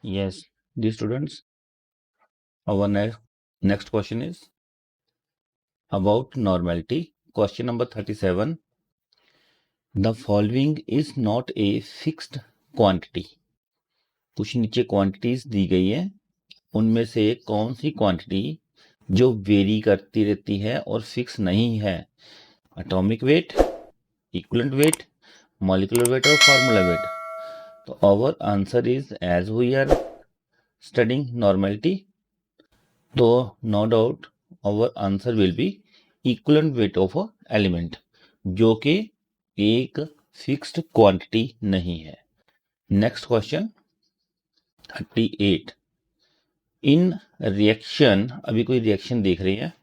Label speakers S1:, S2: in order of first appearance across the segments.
S1: Yes, dear students, our next question is about normality. Question number 37. The following is not a fixed quantity. कुछ नीचे quantities दी गई है, उनमें से कौन सी क्वांटिटी जो वेरी करती रहती है और फिक्स नहीं है? Atomic weight, equivalent weight, molecular weight और फार्मूला वेट. तो our answer is as we are studying normality, तो no doubt our answer will be equivalent weight of a element, जो कि एक फिक्स्ड क्वांटिटी नहीं है. Next question 38. इन reaction, अभी कोई रिएक्शन देख रही है,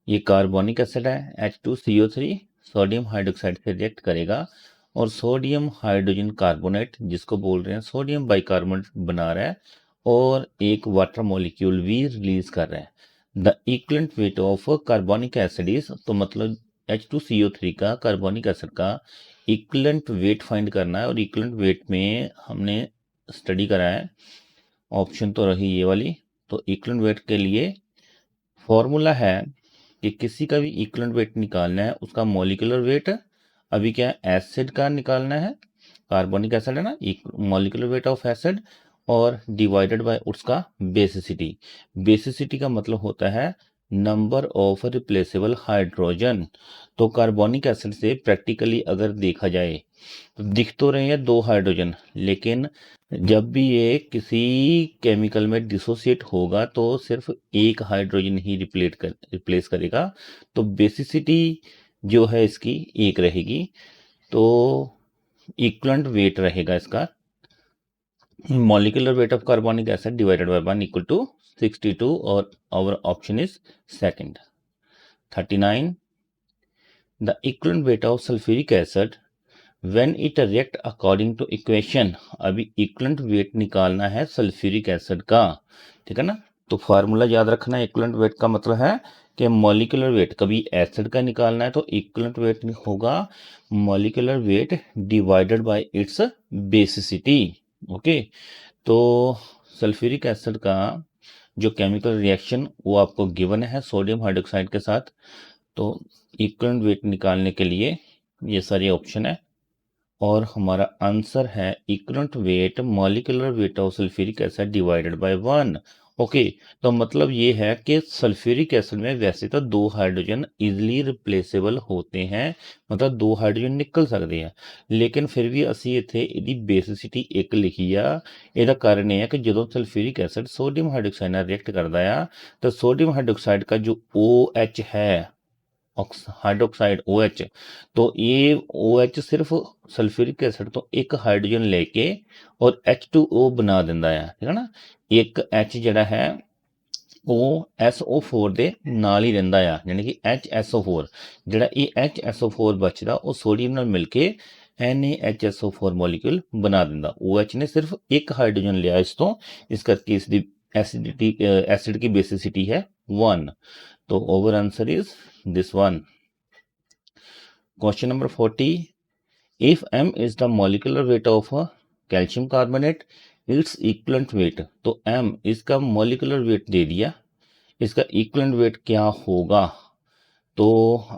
S1: ये कार्बोनिक एसिड है H2CO3 सोडियम हाइड्रोक्साइड से रिएक्ट करेगा और सोडियम हाइड्रोजन कार्बोनेट, जिसको बोल रहे हैं सोडियम बाइकार्बोनेट, बना रहा है और एक वाटर मॉलिक्यूल भी रिलीज कर रहा है. The equivalent weight of carbonic acid is, तो मतलब H2CO3 का, कार्बोनिक एसिड का इक्विवेलेंट वेट फाइंड करना है. और इक्विवेलेंट वेट में हमने स्टडी करा है, ऑप्शन तो रही ये वाली. तो इक्विवेलेंट वेट के लिए फॉर्मूला है कि किसी का भी इक्विवेलेंट वेट निकालना है, उसका मॉलिक्यूलर वेट, अभी क्या है, एसिड का निकालना है, कार्बोनिक एसिड है ना, मॉलिक्यूलर वेट ऑफ एसिड, और डिवाइडेड बाय उसका बेसिसिटी. बेसिसिटी का मतलब होता है नंबर ऑफ रिप्लेसेबल हाइड्रोजन. तो कार्बोनिक एसिड से प्रैक्टिकली अगर देखा जाए तो दिख तो रहे हैं दो हाइड्रोजन, लेकिन जब भी ये किसी केमिकल में डिसोसिएट होगा तो सिर्फ एक हाइड्रोजन ही रिप्लेस करेगा. तो बेसिसिटी जो है इसकी एक रहेगी. तो इक्विवेलेंट वेट रहेगा इसका molecular weight of carbonic acid divided by 1 equal to 62, और our option is second. 39. The equivalent weight of sulphuric acid when it react according to equation. अभी इक्विवेलेंट वेट निकालना है सल्फ्यूरिक एसिड का, ठीक है ना. तो फार्मूला याद रखना है. इक्विवेलेंट वेट का मतलब है कि मॉलिक्यूलर वेट, कभी एसिड का निकालना है तो इक्विवेलेंट वेट होगा molecular weight divided by it's basicity. Okay, तो सल्फ्यूरिक एसिड का जो केमिकल रिएक्शन वो आपको गिवन है सोडियम हाइड्रोक्साइड के साथ. तो इक्विवेलेंट वेट निकालने के लिए ये सारे ऑप्शन है, और हमारा आंसर है equivalent weight molecular weight of sulphuric acid divided by 1. Okay, तो मतलब ये है कि सल्फ्यूरिक एसिड में वैसे तो दो हाइड्रोजन इजीली रिप्लेसेबल होते हैं, मतलब दो हाइड्रोजन निकल सकते हैं, लेकिन फिर भी ਅਸੀਂ ਇੱਥੇ ਇਹਦੀ ਬੇਸਿਸਿਟੀ 1 ਲਿਖੀ ਆ. ਇਹਦਾ ਕਾਰਨ ਇਹ ਹੈ ਕਿ ਜਦੋਂ ਸल्फ्यूरिक एसिड सोडियम हाइड्रोक्साइड ਨਾਲ ਰਿਐਕਟ ਕਰਦਾ ਆ ਤਾਂ सोडियम हाइड्रोक्साइड का जो OH है, हाइड्रोक्साइड OH, तो ये OH सिर्फ सल्फ्यूरिक एसिड तो एक हाइड्रोजन लेके और H2O बना ਦਿੰਦਾ ਹੈ, ठीक है ना. एक H ਜਿਹੜਾ है ਉਹ SO4 ਦੇ ਨਾਲ ਹੀ ਰਹਿੰਦਾ ਆ, ਯਾਨੀ ਕਿ HSO4, ਜਿਹੜਾ ਇਹ HSO4 ਬਚਦਾ ਉਹ ਸੋਡੀਅਮ ਨਾਲ ਮਿਲ ਕੇ NaHSO4 ਮੋਲੀਕਿਊਲ ਬਣਾ ਦਿੰਦਾ. OH ਨੇ ਸਿਰਫ ਇੱਕ ਹਾਈਡਰੋਜਨ ਲਿਆ ਇਸ ਤੋਂ, ਇਸ ਕਰਕੇ ਇਸ ਦੀ ਐਸਿਡਿਟੀ, एसिड की बेसिसिटी है 1. तो over answer is this one. Question number 40. If M is the molecular weight of a calcium carbonate, its equivalent weight, तो M इसका molecular weight दे दिया, इसका equivalent weight क्या होगा? तो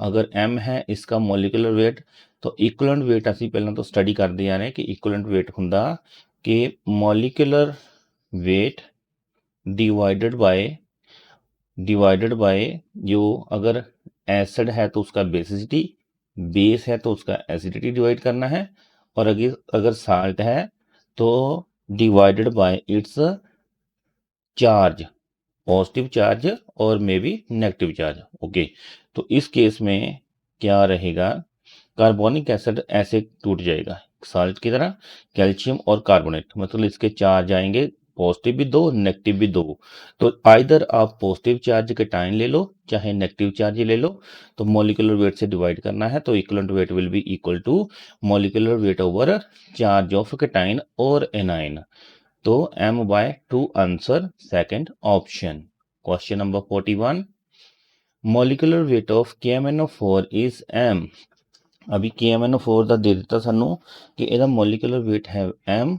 S1: अगर M है इसका molecular weight, तो equivalent weight ਅਸੀਂ ਪਹਿਲਾਂ ਤੋਂ स्टडी ਕਰਦੇ ਆ ਰਹੇ ਕਿ equivalent weight ਹੁੰਦਾ कि molecular weight डिवाइडेड बाय जो अगर एसिड है तो उसका बेसिसिटी, बेस है तो उसका एसिडिटी डिवाइड करना है, और अगर साल्ट है तो divided by its charge, positive charge और maybe negative charge. Okay, तो इस केस में क्या रहेगा, कार्बोनिक एसिड ऐसे टूट जाएगा साल्ट की तरह, कैल्शियम और कार्बोनेट, मतलब इसके चार्ज आएंगे पॉजिटिव भी दो नेगेटिव भी दो. तो आइदर आप पॉजिटिव चार्ज कैटायन ले लो चाहे नेगेटिव चार्ज ले लो, तो मॉलिक्यूलर वेट से डिवाइड करना है, तो equivalent weight will be equal to molecular weight over charge of cation और एनायन. तो M/2 answer second option. Question number 41. Molecular weight of KMnO4 is M. अभी KMnO4 ਦਾ ਦੇ ਦਿੱਤਾ ਸਾਨੂੰ ਕਿ ਇਹਦਾ ਮੋਲੀਕੂਲਰ weight ਹੈ M,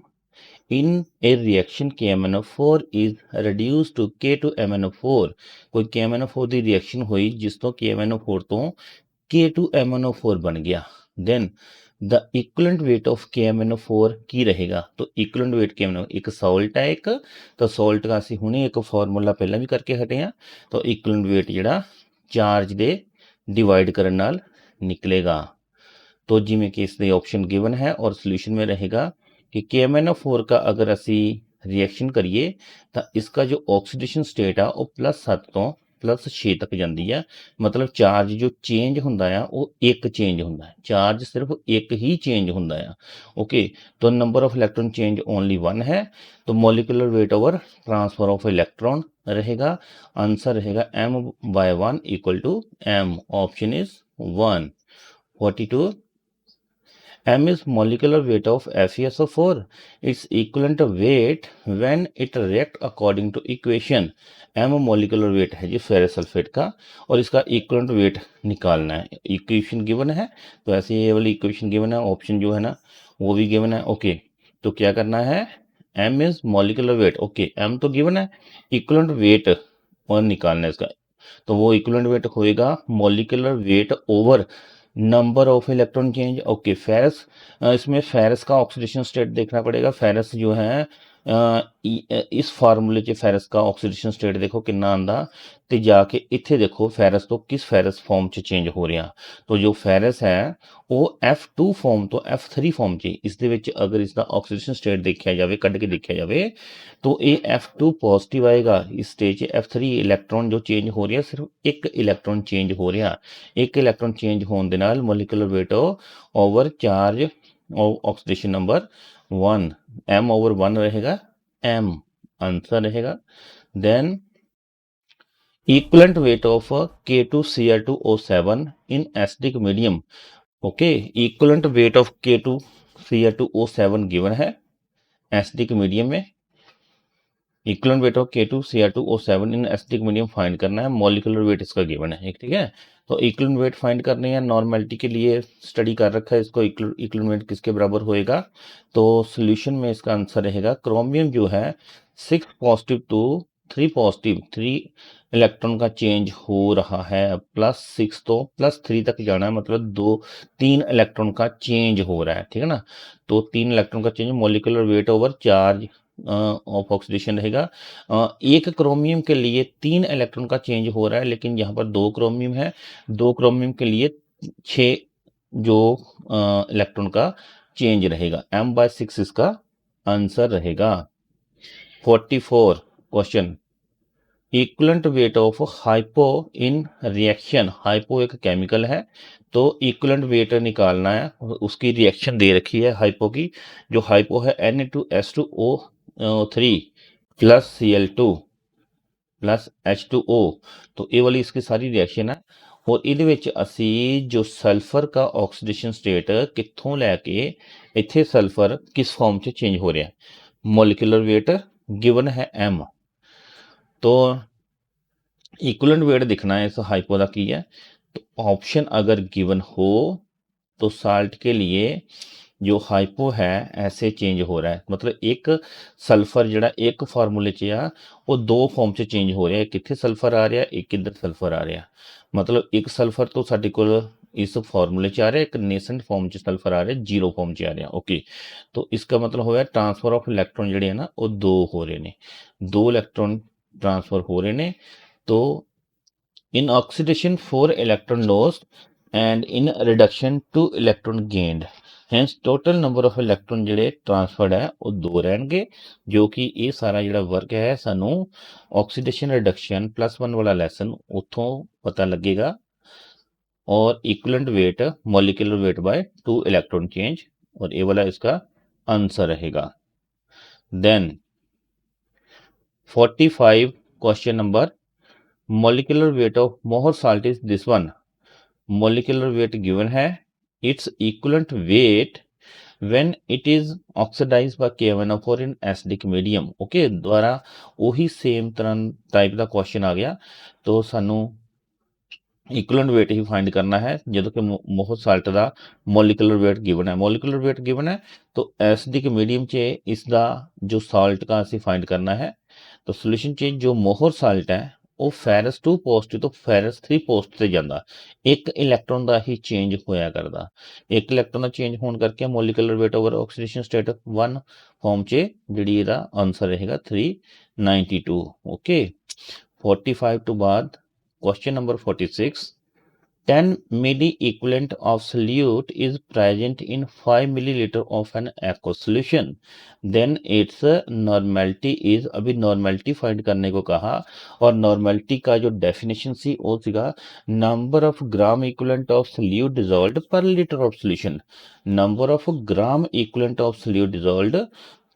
S1: in a reaction KMnO4 is reduced to K2MnO4 कोई KMnO4 ਦੀ ਰਿਐਕਸ਼ਨ ਹੋਈ ਜਿਸ ਤੋਂ KMnO4 ਤੋਂ K2MnO4 ਬਣ ਗਿਆ then the equivalent weight of KMnO4 ਕੀ ਰਹੇਗਾ तो equivalent weight KMnO ਇੱਕ ਸੋਲਟ ਹੈ ਇੱਕ ਤਾਂ ਸੋਲਟ ਦਾ ਅਸੀਂ ਹੁਣੇ ਇੱਕ ਫਾਰਮੂਲਾ ਪਹਿਲਾਂ ਵੀ ਕਰਕੇ ਹਟੇ ਆ ਤਾਂ equivalent weight ਜਿਹੜਾ ਚਾਰਜ ਦੇ डिवाइड ਕਰਨ ਨਾਲ निकलेगा तो जिमें कि इसमें ऑप्शन गिवन है और सोल्यूशन में रहेगा कि KMnO4 का अगर असी रिएक्शन करिए तो इसका जो ऑक्सीडेशन स्टेट आ वो +7 तो +6 तक जाती है मतलब चार्ज जो चेंज होंदा है वो एक चेंज होंदा है चार्ज सिर्फ एक ही चेंज होंदा है ओके तो number of electron change only 1 है तो molecular weight over transfer of electron रहेगा आंसर रहेगा m/1 = m option is 1 42 m is molecular weight of FeSO4 its equivalent weight when it react according to equation m molecular weight है जी ferrous sulphate का और इसका equivalent weight निकालना है equation given है तो ऐसे ये वाली इक्वेशन गिवन है ऑप्शन जो है ना वो भी गिवन है ओके तो क्या करना है m is molecular weight okay m तो गिवन है इक्वलेंट वेट और निकालना है इसका तो वो इक्वलेंट वेट होएगा molecular weight over number of electron change okay ferrous इसमें फेरस का ऑक्सीडेशन स्टेट देखना पड़ेगा फेरस जो है इस फार्मूले च फेरस का ऑक्सीडेशन स्टेट देखो कितना आंदा ते जाके इत्थे देखो फेरस तो किस फेरस फॉर्म च चेंज हो रहा तो जो फेरस है वो F2 फॉर्म तो F3 फॉर्म च इस दे विच अगर इसका ऑक्सीडेशन स्टेट देखा जाए कढ़ के देखा जाए तो ये F2 पॉजिटिव आएगा इस स्टेज F3 इलैक्ट्रॉन जो चेंज हो रहा सिर्फ एक इलैक्ट्रॉन चेंज हो रहा एक इलैक्ट्रॉन चेंज होने के नाल molecular weight over charge oxidation number 1 m/1 रहेगा m आंसर रहेगा then equivalent weight of K2Cr2O7 in acidic medium okay equivalent weight of K2Cr2O7 given है acidic medium में equivalent weight of K2Cr2O7 in acidic medium find करना है molecular weight इसका given है ठीक है तो इक्वलेंट वेट फाइंड करनी है नॉर्मेलिटी के लिए स्टडी कर रखा है इसको इक्वलेंट वेट किसके बराबर होएगा तो सॉल्यूशन में इसका आंसर रहेगा क्रोमियम जो है 6 पॉजिटिव टू 3 पॉजिटिव 3 इलेक्ट्रॉन का चेंज हो रहा है +6 तो +3 तक जाना है मतलब 3 इलेक्ट्रॉन का चेंज हो रहा है ठीक है ना तो 3 इलेक्ट्रॉन का change molecular weight over charge of oxidation रहेगा एक क्रोमियम के लिए 3 इलेक्ट्रॉन का चेंज हो रहा है लेकिन यहाँ पर 2 क्रोमियम है 2 क्रोमियम के लिए 6 जो इलेक्ट्रॉन का चेंज रहेगा m/6 इसका आंसर रहेगा 44 question equivalent weight of hypo in reaction hypo एक केमिकल है तो इक्वलेंट वेट निकालना है उसकी रिएक्शन दे रखी है हाइपो की जो हाइपो है Na2S2O3 plus Cl2 plus H2O तो ये वाली इसकी सारी रिएक्शन है और ये असी जो सल्फर का ऑक्सीडेशन स्टेट कितों लैके इत्थे सल्फर किस फॉर्म च चेंज हो रहा है मॉलिक्यूलर वेट गिवन है m तो इक्वलेंट वेट दिखना है इस हाइपो का की है तो ऑप्शन अगर गिवन हो तो साल्ट के लिए जो हाइपो है ऐसे चेंज हो रहा है मतलब एक सल्फर जड़ा एक फार्मूले च आ वो 2 फॉर्म च चेंज हो रहा है कितने सल्फर आ रहा एक इधर सल्फर आ रहा मतलब एक सल्फर तो साडे कोल इस फार्मूले च आ रहा एक नेसेंट फॉर्म च सल्फर आ रहा 0 फॉर्म च आ रहा ओके तो इसका मतलब होया ट्रांसफर ऑफ इलैक्ट्रॉन जड़े ना वो 2 हो रहे हैं 2 इलैक्ट्रॉन ट्रांसफर हो रहे हैं तो in oxidation 4 electron lost and in reduction 2 electron gained hence total number of electron ਜਿਹੜੇ ट्रांसफर्ड है वो 2 ਰਹਿਣਗੇ जो कि ये सारा ਜਿਹੜਾ वर्क है सानू ऑक्सीडेशन रिडक्शन +1 वाला लेसन उतों पता लगेगा और equivalent weight molecular weight by 2 electron change और ये वाला इसका आंसर रहेगा then 45 question number molecular weight of Mohr salt is this one molecular weight given है its equivalent weight when it is oxidized by KMnO4 in acidic medium okay दोबारा वही same तरह type का क्वेश्चन आ गया तो सानू equivalent weight ਹੀ find करना है ਜਦੋਂ ਕਿ ਮੋਹਰ ਸਾਲਟ ਦਾ ਮੋਲੀਕੂਲਰ weight ਗਿਵਨ ਹੈ ਮੋਲੀਕੂਲਰ weight ਗਿਵਨ ਹੈ तो एसिडिक मीडियम च इसका जो साल्ट का ਅਸੀਂ फाइंड करना है तो सोल्यूशन च जो मोहर साल्ट है ਉਹ ਫੈਰਸ 2 ਪੋਜ਼ਿਟਿਵ ਤੋਂ ਫੈਰਸ 3 ਪੋਜ਼ਿਟਿਵ ਤੇ ਜਾਂਦਾ ਇੱਕ ਇਲੈਕਟ੍ਰੋਨ ਦਾ ਹੀ ਚੇਂਜ ਹੋਇਆ ਕਰਦਾ ਇੱਕ ਇਲੈਕਟ੍ਰੋਨ ਦਾ ਚੇਂਜ ਹੋਣ ਕਰਕੇ molecular weight over oxidation state 1 form 'ਚ ਜਿਹੜੀ ਇਹਦਾ ਆਨਸਰ ਰਹੇਗਾ 392 ਓਕੇ 45 ਤੋਂ ਬਾਅਦ question number 46 10 milli equivalent of solute is present in 5 milliliter of an aqueous solution then its normality is अभी normality find करने को कहा और normality का जो definition सी वो सीगा number of gram equivalent of solute dissolved per liter of solution number of gram equivalent of solute dissolved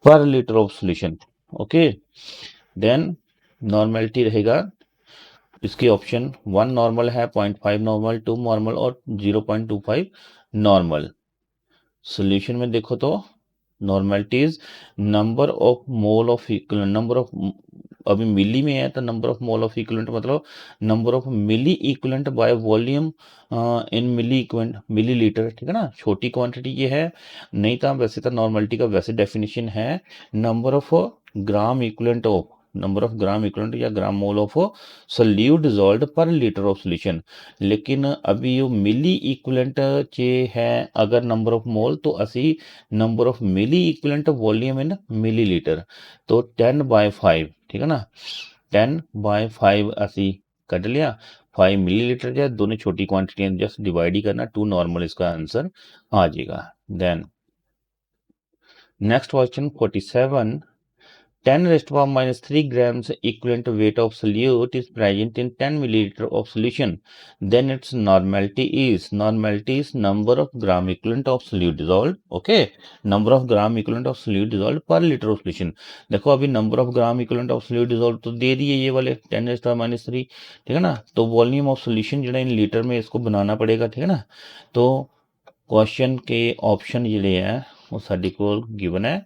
S1: per liter of solution okay then normality रहेगा इसके ऑप्शन 1 नॉर्मल है 0.5 नॉर्मल 2 नॉर्मल और 0.25 normal solution में देखो तो normality is number of mole of equivalent number of अभी milli में है तो number of mole of equivalent मतलब number of milli equivalent by volume in milli equivalent millilitre ठीक है ना छोटी क्वांटिटी ये है नहीं तो वैसे तो नॉर्मलिटी का वैसे डेफिनेशन है number of gram equivalent of number of gram equivalent या ग्राम mole of solute dissolved per litre of solution लेकिन अभी यो मिली इक्विवेलेंट चे है अगर नंबर ऑफ मोल तो असी number of milli equivalent volume in millilitre तो 10/5 ठीक है ना 10/5 असी कट लिया 5 मिलीलीटर या दोनों छोटी क्वांटिटी जस्ट डिवाइड ही करना 2 नॉर्मल इसका आंसर आ जाएगा then next question 47 10 raised to power minus 3 grams equivalent weight of solute is present in 10 milliliter of solution. Then its normality is number of gram equivalent of solute dissolved. Okay, number of gram equivalent of solute dissolved per liter of solution. देखो अभी number of gram equivalent of solute dissolved तो दे दिए ये वाले 10 raised to power minus 3 ठीक है ना तो वॉल्यूम ऑफ सोल्यूशन जो इन लीटर में इसको बनाना पड़ेगा ठीक है ना तो क्वेश्चन के ऑप्शन ਜਿਹੜੇ ਹੈ ਉਹ ਸਾਡੇ ਕੋਲ गिवन है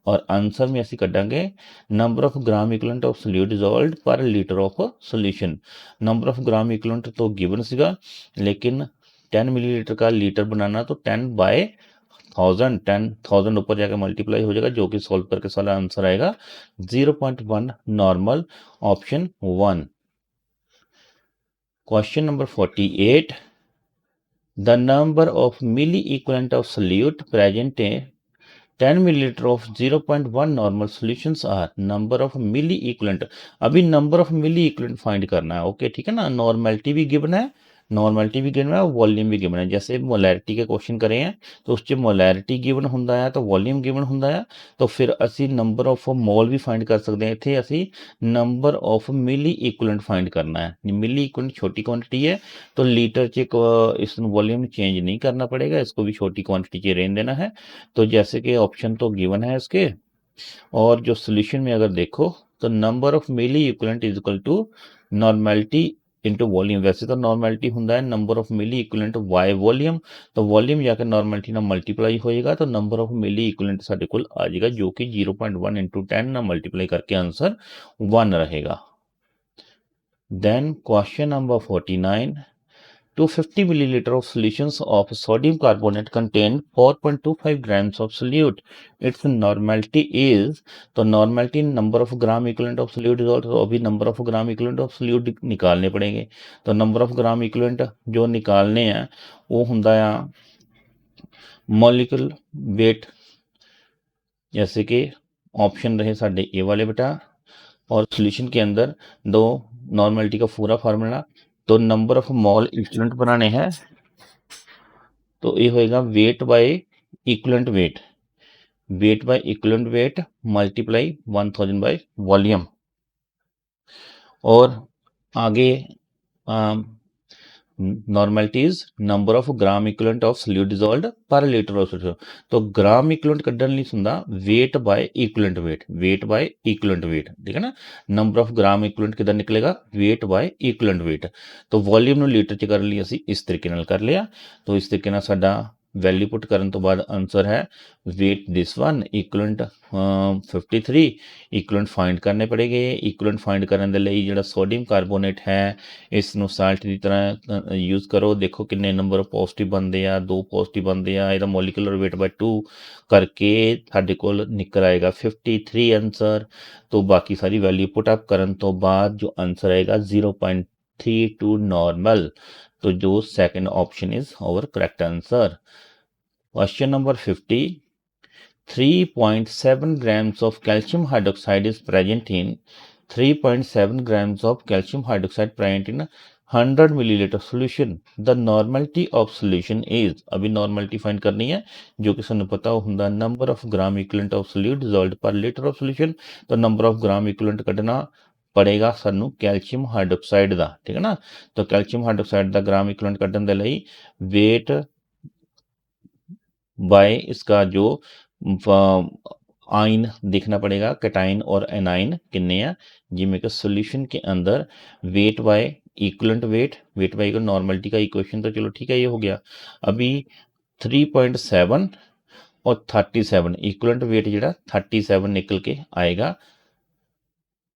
S1: और आंसर में ਅਸੀਂ ਕੱਢਾਂਗੇ number of gram equivalent of solute dissolved per litre of solution number of gram equivalent तो गिवन सीगा लेकिन 10 मिलीलीटर का लीटर बनाना तो 10/1000 ऊपर जाकर मल्टीप्लाई हो जाएगा जो कि सॉल्व करके सारा आंसर आएगा 0.1 normal option 1 question number 48 the number of milli equivalent of solute present 10 milliliter of 0.1 normal solutions are number of milli equivalent अभी number of milli equivalent find करना है ओके ठीक है ना नॉर्मेलिटी भी गिवन है नॉर्मेलिटी भी गिवन है वॉल्यूम भी गिवन है जैसे मोलैरिटी के क्वेश्चन करे हैं तो उससे मोलैरिटी गिवन ਹੁੰਦਾ है तो वॉल्यूम गिवन ਹੁੰਦਾ है तो फिर ਅਸੀਂ नंबर ऑफ मोल भी फाइंड कर सकते हैं ਇੱਥੇ ਅਸੀਂ number of milli equivalent find करना है मिली इक्विवेलेंट छोटी क्वांटिटी है तो लीटर च इस वॉल्यूम चेंज नहीं करना पड़ेगा इसको भी छोटी क्वांटिटी च रहने देना है तो जैसे कि ऑप्शन तो गिवन है इसके और जो सोल्यूशन में अगर देखो तो number of milli equivalent is equal to normality into volume वैसे तो नॉर्मेलिटी होता है number of milli equivalent by volume तो वॉल्यूम जाकर नॉर्मेलिटी ना मल्टीप्लाई होएगा तो नंबर ऑफ मिली इक्विवेलेंट साढ़े को आ जाएगा जो कि 0.1 इंटू 10 ना मल्टीप्लाई करके आंसर 1 रहेगा then question number 49 250 milliliter of solutions of sodium carbonate contain 4.25 grams of solute. Its normality is तो normality number of gram equivalent of solute dissolved तो अभी number of gram equivalent of solute निकालने पड़ेंगे तो number of gram equivalent जो निकालने हैं वो ਹੁੰਦਾ आ molecule weight जैसे कि ऑप्शन रहे साढ़े ए वाले बेटा और सोल्यूशन के अंदर दो नॉर्मेलिटी का पूरा फार्मूला तो नंबर ऑफ मॉल इक्विवेलेंट बनाने हैं तो ये होएगा weight by equivalent weight multiply 1000 by volume और आगे normality is number of gram equivalent of solute dissolved per litre of solute तो ग्राम इक्विवेलेंट कड्डण लई हुंदा वेट बाय इक्विवेलेंट वेट ठीक है ना नंबर ऑफ ग्राम इक्विवेलेंट किधर निकलेगा वेट बाय इक्विवेलेंट वेट तो वॉल्यूम नु लीटर च करन लई असीं इस तरीके नाल कर लिया तो इस तरीके नाल साडा वैल्यू पुट करन तो बाद आंसर है weight this one equivalent 53 equivalent find करने पड़ेंगे। इक्वलेंट फाइंड करने ਦੇ ਲਈ ਜਿਹੜਾ ਸੋਡੀਅਮ ਕਾਰਬੋਨੇਟ ਹੈ ਇਸ ਨੂੰ ਸਾਲਟ ਦੀ ਤਰ੍ਹਾਂ ਯੂਜ਼ ਕਰੋ। ਦੇਖੋ ਕਿੰਨੇ ਨੰਬਰ ਪੋਜ਼ਿਟਿਵ ਬਣਦੇ ਆ, 2 ਪੋਜ਼ਿਟਿਵ ਬਣਦੇ ਆ, ਇਹਦਾ ਮੋਲੀਕੂਲਰ weight ਬਾਈ 2 ਕਰਕੇ ਸਾਡੇ ਕੋਲ ਨਿਕਲ ਆਏਗਾ 53 ਆंसर। तो बाकी सारी वैल्यू पुट अप करन तो बाद जो आंसर आएगा 0.32 नॉर्मल। तो जो second option is our correct answer. Question number 50, 3.7 grams of calcium hydroxide is present in 3.7 grams of calcium hydroxide present in 100 milliliter solution। the normality of solution is, अभी normality find करनी है जो कि सानू पता हुंदा number of gram equivalent of solute dissolved per liter of solution। तो number of gram equivalent कढ़ना पड़ेगा सानू कैल्शियम हाइड्रोक्साइड दा, ठीक है ना। तो कैल्शियम हाइड्रोक्साइड दा ग्राम इक्विवेलेंट कढ़न दे लई वेट बाय इसका जो आइन देखना पड़ेगा, कैटाइन और एनाइन किन्ने हैं, जिमें कि सॉल्यूशन के अंदर wait by equivalent weight by normality का इक्वेशन। तो चलो ठीक है, ये हो गया। अभी 3.7 और 37 इक्विवेलेंट वेट ਜਿਹੜਾ 37 निकल के आएगा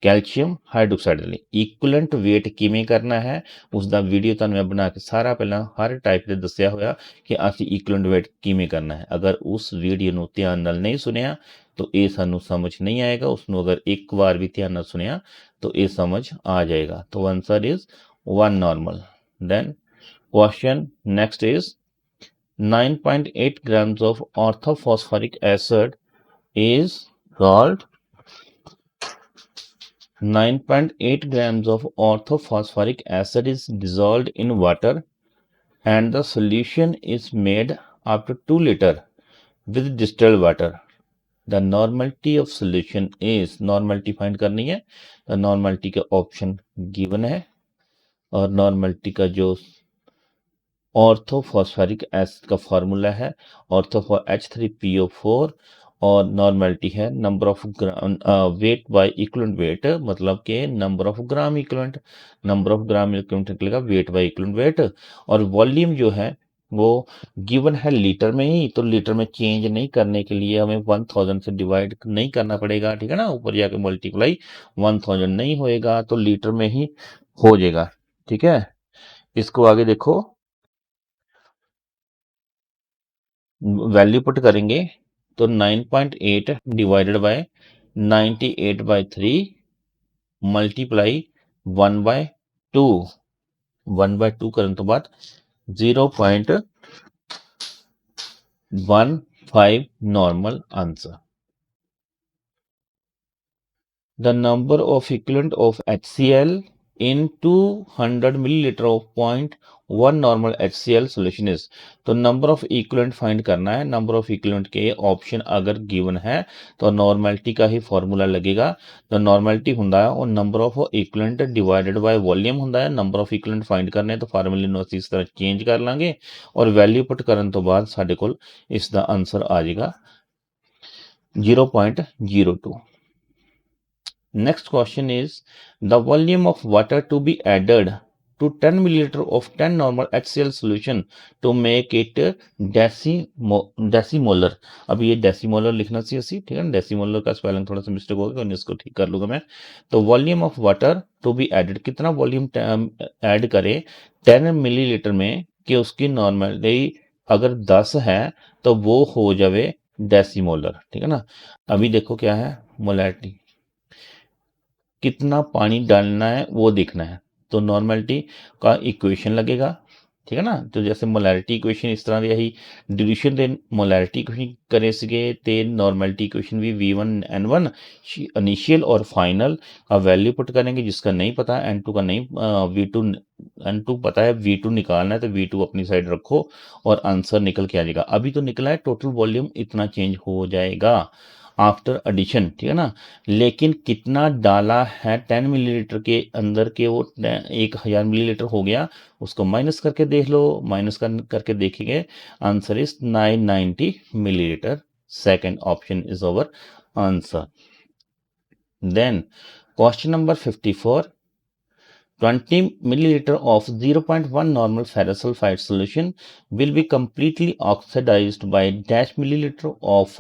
S1: कैल्शियम हाइड्रोक्साइड ਦੇ ਲਈ। ਇਕੁਇਵਲੈਂਟ weight ਕਿਵੇਂ ਕਰਨਾ ਹੈ ਉਸ ਦਾ ਵੀਡੀਓ ਤੁਹਾਨੂੰ ਮੈਂ ਬਣਾ ਕੇ ਸਾਰਾ ਪਹਿਲਾਂ ਹਰ ਟਾਈਪ ਦੇ ਦੱਸਿਆ ਹੋਇਆ ਕਿ ਅਸੀਂ ਇਕੁਇਵਲੈਂਟ weight ਕਿਵੇਂ ਕਰਨਾ ਹੈ। ਅਗਰ ਉਸ ਵੀਡੀਓ ਨੂੰ ਧਿਆਨ ਨਾਲ ਨਹੀਂ ਸੁਣਿਆ तो ये सानू समझ नहीं आएगा, उसनों अगर एक बार भी ध्यान ਨਾਲ सुनिया तो ये समझ आ जाएगा। तो answer is 1 normal. Then question next is 9.8 grams of orthophosphoric acid is called 9.8 grams of orthophosphoric acid is dissolved in water and the solution is made after 2 liter with distilled water। the normality of solution is, normality find करनी है। तो normality का option given है और normality का जो orthophosphoric acid का formula है ऑर्थो H3PO4 और नॉर्मलिटी है number of weight by equivalent wait, मतलब कि number of gram equivalent, number of gram equivalent निकलेगा वेट बाय इक्विवेलेंट वेट। और वॉल्यूम जो है वो गिवन है लीटर में ही, तो लीटर में चेंज नहीं करने के लिए हमें 1000 से डिवाइड नहीं करना पड़ेगा, ठीक है ना। ऊपर जाके मल्टीप्लाई 1000 नहीं होएगा तो लीटर में ही हो जाएगा, ठीक है। इसको आगे देखो, वैल्यू पुट करेंगे तो 9.8 डिवाइडेड बाय 98/3 मल्टीप्लाई 1/2, 1/2 करने तो बाद 0.15 normal answer. The number of equivalent of HCl in 200 milliliter of 0.1 normal HCl solution is। तो नंबर ऑफ इक्विवेलेंट फाइंड करना है। नंबर ऑफ इक्विवेलेंट के ऑप्शन अगर गिवन है तो नॉर्मलिटी का ही फॉर्मूला लगेगा। तो नॉर्मलिटी ਹੁੰਦਾ है और number of equivalent divided by volume ਹੁੰਦਾ है। नंबर ऑफ इक्विवेलेंट फाइंड करने तो फार्मूले ਨੂੰ ਅਸੀਂ ਇਸ ਤਰ੍ਹਾਂ ਚੇਂਜ ਕਰ ਲਾਂਗੇ और वैल्यू पुट ਕਰਨ ਤੋਂ ਬਾਅਦ ਸਾਡੇ ਕੋਲ ਇਸ ਦਾ ਆਨਸਰ ਆ ਜਾਏਗਾ 0.02। Next question is the volume of water to be added to 10 milliliter of 10 normal HCl solution to make it डेसीमोलर। अब ये डेसीमोलर लिखना चाहिए सी, ठीक है ना। डेसीमोलर का स्पेलिंग थोड़ा सा मिस्टेक होगा, इसको ठीक कर लूंगा मैं। तो volume of water to be added, कितना वॉल्यूम ऐड करें 10 मिलीलीटर में कि उसकी नॉर्मली अगर 10 है तो वो हो जाए डेसीमोलर, ठीक है ना। अभी देखो क्या है मोलैरिटी, कितना पानी डालना है वो देखना है। तो नॉर्मलिटी का इक्वेशन लगेगा, ठीक है ना। तो जैसे मोलैरिटी इक्वेशन इस तरह यही डिल्यूशन दे मोलैरिटी इक्वेशन करे सीगे ते नॉर्मलिटी इक्वेशन भी V1N1 इनिशियल और फाइनल का वैल्यू पुट करेंगे। जिसका नहीं पता N2 का नहीं, V2 N2 पता है, V2 निकालना है तो V2 अपनी साइड रखो और आंसर निकल के आ जाएगा। अभी तो निकला है टोटल वॉल्यूम इतना चेंज हो जाएगा आफ्टर एडिशन, ठीक है ना। लेकिन कितना डाला है 10 मिलीलीटर के अंदर के वो 1000 मिलीलीटर हो गया, उसको माइनस करके देख लो। माइनस करके देखेंगे answer is 990 millilitre. Second option is over answer. Then question number 54, 20 milliliter of 0.1 normal ferrous sulfide solution will be completely oxidized by dash milliliter of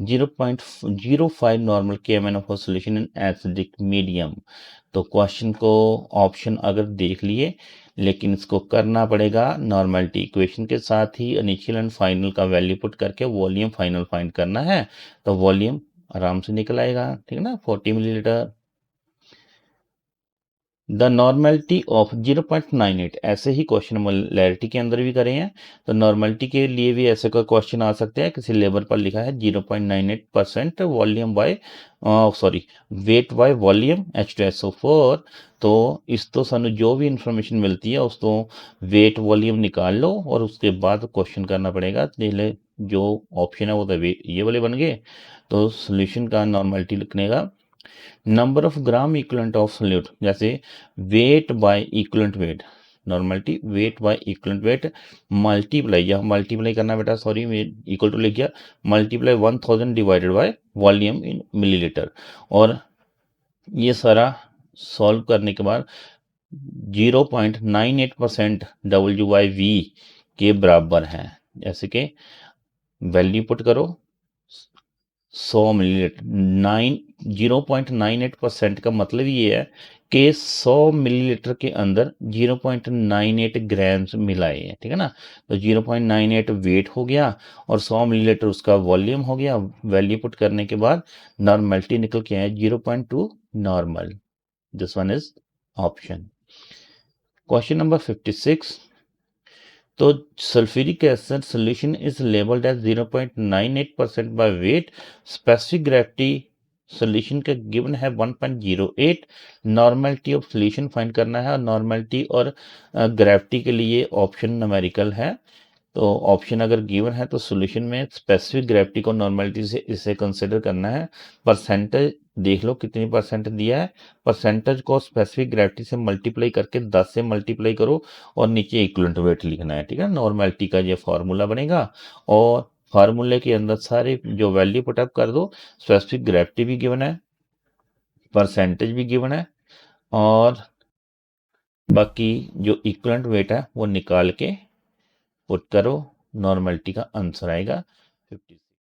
S1: 0.05 normal KMnO4 solution in acidic medium। तो question को option अगर देख लिए, लेकिन इसको करना पड़ेगा normality equation के साथ ही इनिशियल एंड फाइनल का वैल्यू पुट करके वॉल्यूम फाइनल फाइंड करना है। तो वॉल्यूम आराम से निकल आएगा, ठीक है ना, 40 मिलीलीटर। द नॉर्मेलिटी ऑफ 0.98, ऐसे ही क्वेश्चन मोलैरिटी के अंदर भी करे हैं, तो नॉर्मेलिटी के लिए भी ऐसे का क्वेश्चन आ सकते हैं। किसी लेबर पर लिखा है 0.98% volume by sorry weight by volume H2SO4, तो इस तो सानू जो भी इंफॉर्मेशन मिलती है उस तो वेट वॉल्यूम निकाल लो और उसके बाद क्वेश्चन करना पड़ेगा। पहले जो ऑप्शन है वो तो ये वाले बन गए। तो सोल्यूशन का नॉर्मेलिटी लिखने का number of gram equivalent of solute, जैसे weight by equivalent weight, normality weight by equivalent weight multiply, या मल्टीप्लाई करना बेटा, सॉरी मैं इक्वल टू लिख गया, multiply 1000 divided by volume in millilitre. और ये सारा सॉल्व करने के बाद 0.98% WYV के बराबर है। जैसे कि वैल्यू पुट करो 100 मिलीलीटर, 0.98% का मतलब ये है कि 100 मिलीलीटर के अंदर 0.98 ग्राम्स मिलाए हैं, ठीक है ना। तो 0.98 वेट हो गया और 100 मिलीलीटर उसका वॉल्यूम हो गया। वैल्यू पुट करने के बाद नॉर्मलिटी निकल के आए 0.2 normal. This one is option. Question number 56, तो sulphuric acid solution is labeled as 0.98% by weight, specific gravity solution का गिवन है 1.08, नॉर्मेलिटी ऑफ सोल्यूशन फाइंड करना है। और नॉर्मेलिटी और ग्रेविटी के लिए ऑप्शन न्यूमेरिकल है। तो ऑप्शन अगर गिवन है तो सॉल्यूशन में स्पेसिफिक ग्रेविटी को नॉर्मेलिटी से इसे कंसिडर करना है। परसेंटेज देख लो कितनी परसेंट दिया है, परसेंटेज को स्पेसिफिक ग्रेविटी से मल्टीप्लाई करके 10 से मल्टीप्लाई करो और नीचे इक्विवेलेंट वेट लिखना है, ठीक है। नॉर्मेलिटी का ये फॉर्मूला बनेगा और फार्मूले के अंदर सारे जो वैल्यू पुटअप कर दो। स्पेसिफिक ग्रेविटी भी गिवन है, परसेंटेज भी गिवन है और बाकी जो इक्विवेलेंट वेट है वो निकाल के पुट करो। नॉर्मेलिटी का आंसर आएगा 56।